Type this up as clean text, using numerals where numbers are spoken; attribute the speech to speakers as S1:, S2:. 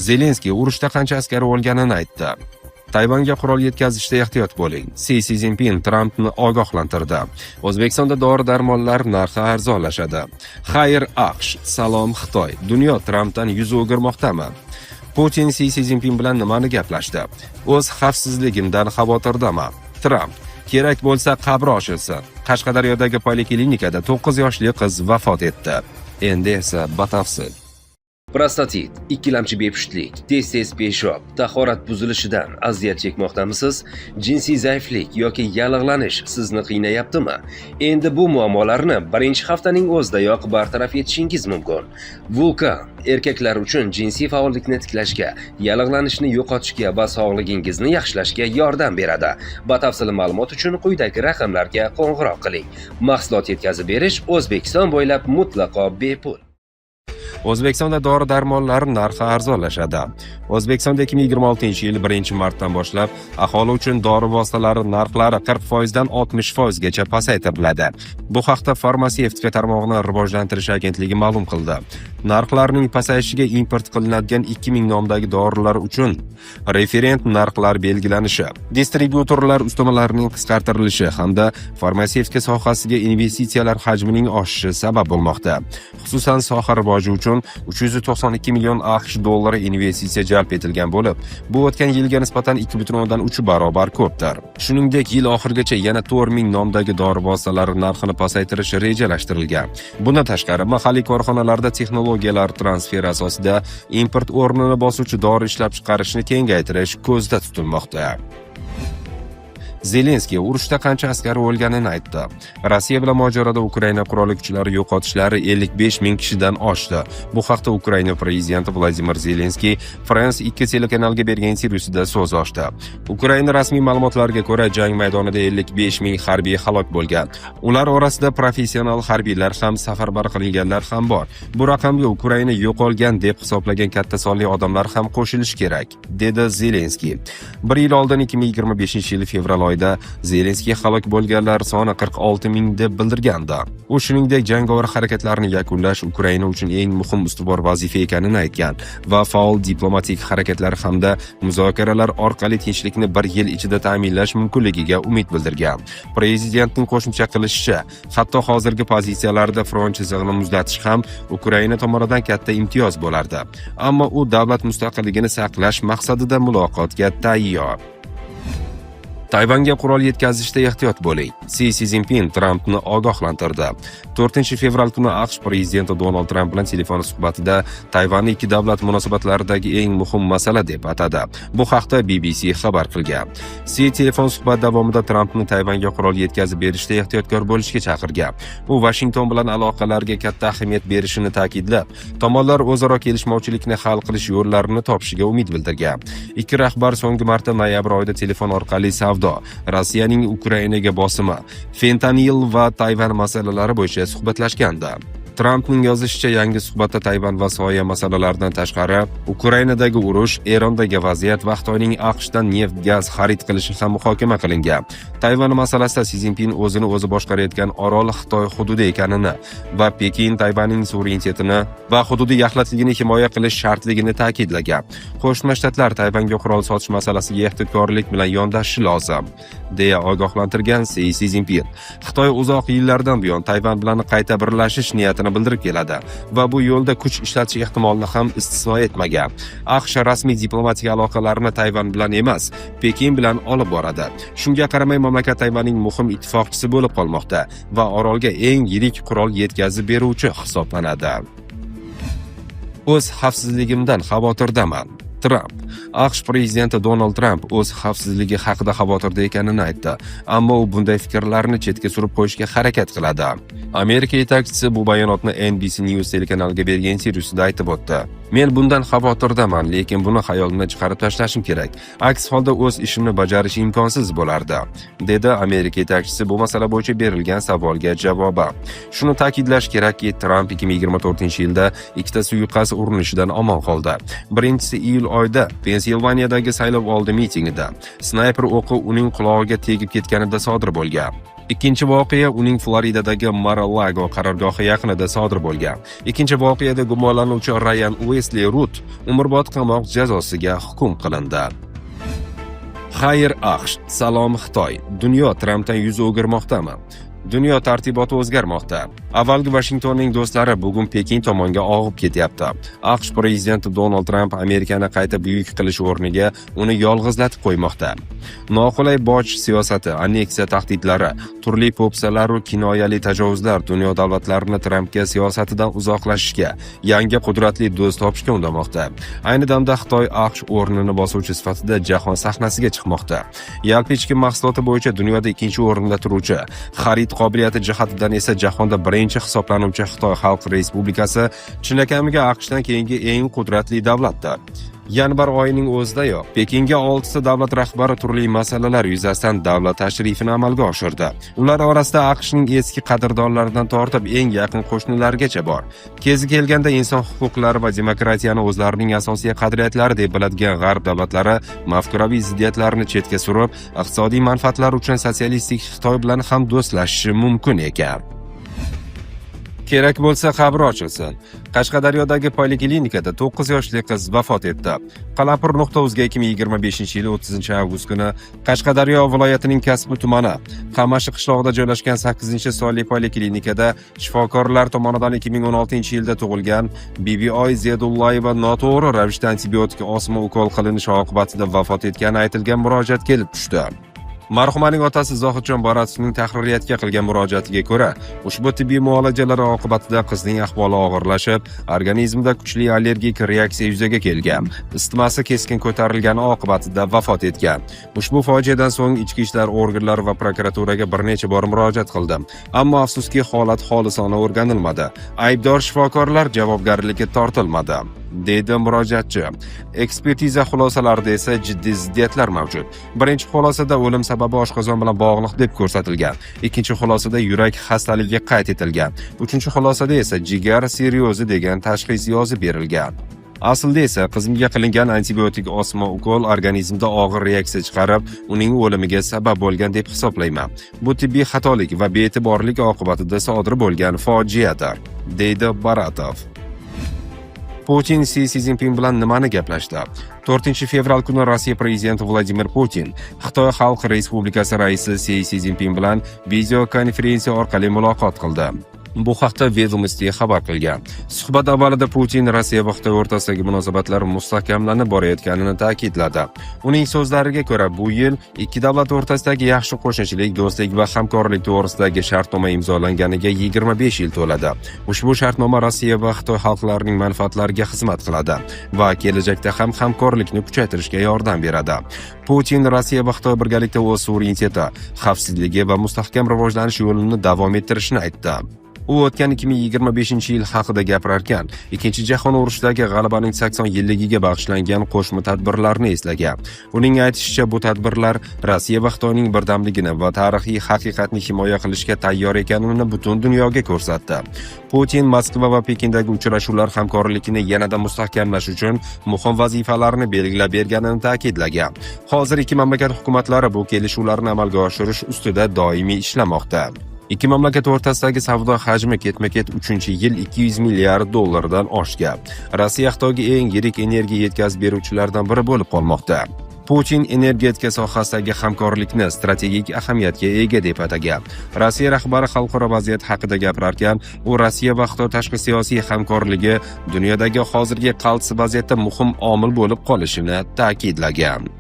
S1: Zelenskiy urushda qancha askari o'lganini aytdi. Tayvanga qurol yetkazishda ehtiyot bo'ling. Si Szinpin Trampni ogohlantirdi. O'zbekistonda dori-darmonlar narxi arzonlashadi. Xayr AQSh, salom Xitoy. Dunyo Trampdan yuz o'girmoqdami? Putin Si Szinpin bilan nimani gaplashdi? O'z xavfsizligimdan xavotirdaman. Tramp: kerak bo'lsa qabri ochilsin. Qashqadaryodagi poliklinikada 9 yoshli qiz vafot etdi. Endi esa batafsil.
S2: Prostatit, ikkilamchi bepushtlik, tez-tez peshob, tahorat buzilishidan aziyat chekmoqdamisiz? Jinsiy zaiflik yoki yallig'lanish sizni qiynayaptimi? Endi bu muammolarni birinchi haftaning o'zidayoq bartaraf etishingiz mumkin. Vulkan erkaklar uchun jinsiy faollikni tiklashga, yallig'lanishni yo'qotishga va sog'lig'ingizni yaxshilashga yordam beradi. Batafsil ma'lumot uchun quyidagi raqamlarga qo'ng'iroq qiling. Mahsulot yetkazib berish O'zbekiston bo'ylab mutlaqo bepul.
S1: O'zbekistonda dori-darmonlar narxi arzonlashadi. O'zbekistonda 2026-yil 1-martdan boshlab aholi uchun dori vositalari narxlari 40% dan 60% gacha pasaytiriladi. Bu haqda Farmatsevtika tarmog'ini rivojlantirish agentligi ma'lum qildi. Narxlarning pasayishiga import qilinadigan 2000 nomdagi dorilar uchun referent narxlar belgilanishi, distribyutorlar ustamalarining qisqartirilishi hamda farmatsevtika sohasiga investitsiyalar hajmining oshishi sabab bo'lmoqda. Xususan, soha rivoji uchun 392 million AQSh dollari investitsiya jalb etilgan bo'lib, bu o'tgan yilga nisbatan 2,3 barobar ko'pdir. Shuningdek, yil oxirigacha yana 4000 nomdagi dori vositalari narxini pasaytirish rejalashtirilgan. Bundan tashqari, mahalliy korxonalarda texnologiyalar transferi asosida import o'rnini bosuvchi dori ishlab chiqarishni kengaytirish ko'zda tutilmoqda. Zelenskiy urushda qancha askari o'lganini aytdi. Rossiya bilan mojaroda Ukraina qurolli kuchlari yo'qotishlari 55 ming kishidan oshdi. Bu haqda Ukraina prezidenti Vladimir Zelenskiy France 2 telekanaliga bergan intervyusida so'z ochdi. Ukraina rasmiy ma'lumotlariga ko'ra, jang maydonida 55 ming harbiy halok bo'lgan. Ular orasida professional harbiylar ham, safarbar qilinganlar ham bor. Bu raqamga Ukraina yo'qolgan deb hisoblagan katta sonli odamlar ham qo'shilishi kerak, dedi Zelenskiy. 1 yil oldin 2025-yil fevral oyida Zelenskiy halok bo'lganlar soni 46 ming deb bildirgandi. U shuningdek jangovar harakatlarni yakunlash Ukraina uchun eng muhim ustuvor vazifa ekanini aytgan va faol diplomatik harakatlar hamda muzokaralar orqali tinchlikni 1 yil ichida ta'minlash mumkinligiga umid bildirgan. Prezidentning qo'shimcha qilishicha, hatto hozirgi pozitsiyalarda front chizig'ini muzlatish ham Ukraina tomonidan katta imtiyoz bo'lardi. Ammo u davlat mustaqilligini saqlash maqsadida muloqotga tayyor. Tayvanga qurol yetkazishda ehtiyot bo'ling. Si Szinpin Trampni ogohlantirdi. 4-fevral kuni AQSh prezidenti Donald Tramp bilan telefon suhbatida Tayvanni ikki davlat munosabatlaridagi eng muhim masala deb atadi. Bu haqda BBC xabar qilgan. Si telefon suhbat davomida Trampni Tayvanga qurol yetkazib berishda ehtiyotkor bo'lishga chaqirgan. U Washington bilan aloqalarga katta ahamiyat berishini ta'kidlab, tomonlar o'zaro kelishmovchilikni hal qilish yo'llarini topishiga umid bildirgan. Ikki rahbar so'nggi marta noyabr oyida telefon orqali savdo, Rossiyaning Ukrainaga bosimi, fentanil va Tayvan masalalari bo'yicha suhbatlashgandi. Trampning yozishicha, yangi suhbatda Tayvan va soya masalalaridan tashqari Ukrainadagi urush, Erondagi vaziyat va Xitoyning AQShdan neft, gaz xarid qilishi ham muhokama qilingan. Tayvan masalasida Si Szinpin o'zini o'zi boshqarayotgan orol Xitoy hududi ekanini va Pekin Tayvanning suverenitetini va hududiy yaxlitligini himoya qilish shartligini ta'kidlagan. Qo'shma Shtatlar Tayvanga qurol sotish masalasiga ehtiyotkorlik bilan yondashishi lozim, deya ogohlantirgan Si Szinpin. Xitoy uzoq yillardan buyon Tayvan bilan qayta birlashish niyatini bildirib keladi va bu yo'lda kuch ishlatish ehtimolini ham istisno etmagan. AQSh rasmiy diplomatik aloqalarni Tayvan bilan emas, Pekin bilan olib boradi. Shunga qaramay, mamlakat Tayvanning muhim ittifoqchisi bo'lib qolmoqda va orolga eng yirik qurol yetkazib beruvchi hisoblanadi. O'z xavfsizligimdan xavotirdaman. Tramp. AQSh prezidenti Donald Tramp o'z xavfsizligi haqida xavotirda ekanini aytdi, ammo u bunday fikrlarni chetga surib qo'yishga harakat qiladi. Amerika yetakchisi bu bayonotni NBC News telekanaliga bergan intervyusida aytib o'tdi. Men bundan xavotirdaman, lekin buni xayolimdan chiqarib tashlashim kerak. Aks holda o'z ishimni bajarish imkonsiz bo'lardi, dedi Amerika yetakchisi bu masala bo'yicha berilgan savolga javoban. Shuni ta'kidlash kerakki, Tramp 2024-yilda ikkita suiqasd urinishidan omon qoldi. Birinchisi iyul oyida Pensilvaniyadagi saylovoldi mitingida snayper o'qi uning qulog'iga tegib ketganida sodir bo'lgan. Ikkinchi voqea uning Floridadagi Mar-a-Lago qarorgohi yaqinida sodir bo'lgan. Ikkinchi voqeada gumonlanuvchi Rayan Uesli Rut umrbod qamoq jazosiga hukm qilindi. Xayr AQSh, salom Xitoy. Dunyo Trampdan yuz o'girmoqdami? Dunyo tartiboti o'zgarmoqda. Avvalgi Washingtonning do'stlari bugun Pekin tomonga og'ib ketyapti. AQSh prezidenti Donald Tramp Amerikani qayta buyuk qilish o'rniga uni yolg'izlatib qo'ymoqda. Noqulay boj siyosati, anneksiya tahdidlari, turli po'pisalar va kinoyali tajovuzlar dunyo davlatlarini Trampga siyosatidan uzoqlashishga, yangi qudratli do'st topishga undamoqda. Ayni damda Xitoy AQSh o'rnini bosuvchi sifatida jahon sahnasiga chiqmoqda. Yalpi ichki mahsuloti bo'yicha dunyoda ikkinchi o'rinda turuvchi, xarid qobiliyati jihatidan esa jahonda birinchi hisoblanuvchi Xitoy Xalq Respublikasi chinakamiga AQShdan keyingi eng qudratli davlatdir. Yanvar oyining o'zidayoq Pekinga 6 davlat rahbari turli masalalar yuzasidan davlat tashrifini amalga oshirdi. Ular orasida AQShning eski qadrdonlaridan tortib eng yaqin qo'shnilarigacha bor. Kezi kelganda inson huquqlari va demokratiyani o'zlarining asosiy qadriyatlari deb biladigan g'arb davlatlari mafkuraviy ziddiyatlarni chetga surib, iqtisodiy manfaatlar uchun sotsialistik Xitoy bilan ham do'stlashishi mumkin ekan. Kerak bo'lsa qabri ochilsin. Qashqadaryodagi poliklinikada 9 yoshli qiz vafot etdi. Qalapur.uzga 2025-yil 30-avgust kuni Qashqadaryo viloyatining Kasbi tumani Qamashi qishlog'ida joylashgan 8-sonli poliklinikada shifokorlar tomonidan 2016-yilda tug'ilgan Bibi-oy Zedullayeva noto'g'ri ravishda antibiotik osma ukol qilinishi oqibatida vafot etgani aytilgan murojaat kelib tushdi. Marhumaning otasi Zohidjon Boratovning tahririyatga qilgan murojaatiga ko'ra, ushbu tibbiy muolajalar oqibatida qizning ahvoli og'irlashib, organizmida kuchli allergik reaksiya yuzaga kelgan. Isitmasi keskin ko'tarilgani oqibatida vafot etgan. Ushbu fojiadan so'ng ichki ishlar organlari va prokuraturaga bir necha bor murojaat qildim, ammo afsuski holat xolisona o'rganilmadi. Aybdor shifokorlar javobgarlikka tortilmadi, deydi murojaatchi. Ekspertiza xulosalarida esa jiddiy ziddiyatlar mavjud. Birinchi xulosada o'lim sababi oshqozon bilan bog'liq deb ko'rsatilgan. Ikkinchi xulosada yurak xastaligi qayd etilgan. Uchinchi xulosada esa jigar sirrozi degan tashxis yozib berilgan. Aslida esa qizimga qilingan antibiotik osma ukol organizmda og'ir reaksiya chiqarib, uning o'limiga sabab bo'lgan deb hisoblayman. Bu tibbiy xatolik va be'tiborlik oqibatida sodir bo'lgan fojiadir, deydi Boratov. Putin Si Szinpin bilan nimani gaplashdi? 4-fevral kuni Rossiya prezidenti Vladimir Putin Xitoy Xalq Respublikasi raisi Si Szinpin bilan video konferensiya orqali muloqot qildi. Bu haqda Vedomosti xabar qilgan. Suhbat avvalida Putin Rossiya va Xitoy o'rtasidagi munosabatlar mustahkamlanib borayotganini ta'kidladi. Uning so'zlariga ko'ra, bu yil ikki davlat o'rtasidagi yaxshi qo'shnichilik, do'stlik va hamkorlik to'g'risidagi shartnoma imzolanganiga 25 yil to'ladi. Ushbu shartnoma Rossiya va Xitoy xalqlarining manfaatlariga xizmat qiladi va kelajakda ham hamkorlikni kuchaytirishga yordam beradi. Putin Rossiya va Xitoy birgalikda o'z suvereniteti, xavfsizligi va mustahkam rivojlanish yo'lini davom ettirishini aytdi. U o'tgan 2025-yil haqida gapirarkan, Ikkinchi jahon urushidagi g'alabaning 80 yilligiga bag'ishlangan qo'shma tadbirlarni eslagan. Uning aytishicha, bu tadbirlar Rossiya va Xitoyning birdamligini va tarixiy haqiqatni himoya qilishga tayyor ekanini butun dunyoga ko'rsatdi. Putin Moskva va Pekindagi uchrashuvlar hamkorlikni yanada mustahkamlash uchun muhim vazifalarni belgilab berganini ta'kidlagan. Hozir ikki mamlakat hukumatlari bu kelishuvlarni amalga oshirish ustida doimiy ishlamoqda. Ikki mamlakat o'rtasidagi savdo hajmi ketma-ket 3-yil 200 milliard dollardan oshgan. Rossiya Xitoyga eng yirik energiya yetkazib beruvchilardan biri bo'lib qolmoqda. Putin energetika sohasidagi hamkorlikni strategik ahamiyatga ega deb atagan. Rossiya rahbari xalqaro vaziyat haqida gapirarkan, u Rossiya va Xitoy tashqi siyosiy hamkorligi dunyodagi hozirgi qaltis vaziyatda muhim omil bo'lib qolishini ta'kidlagan.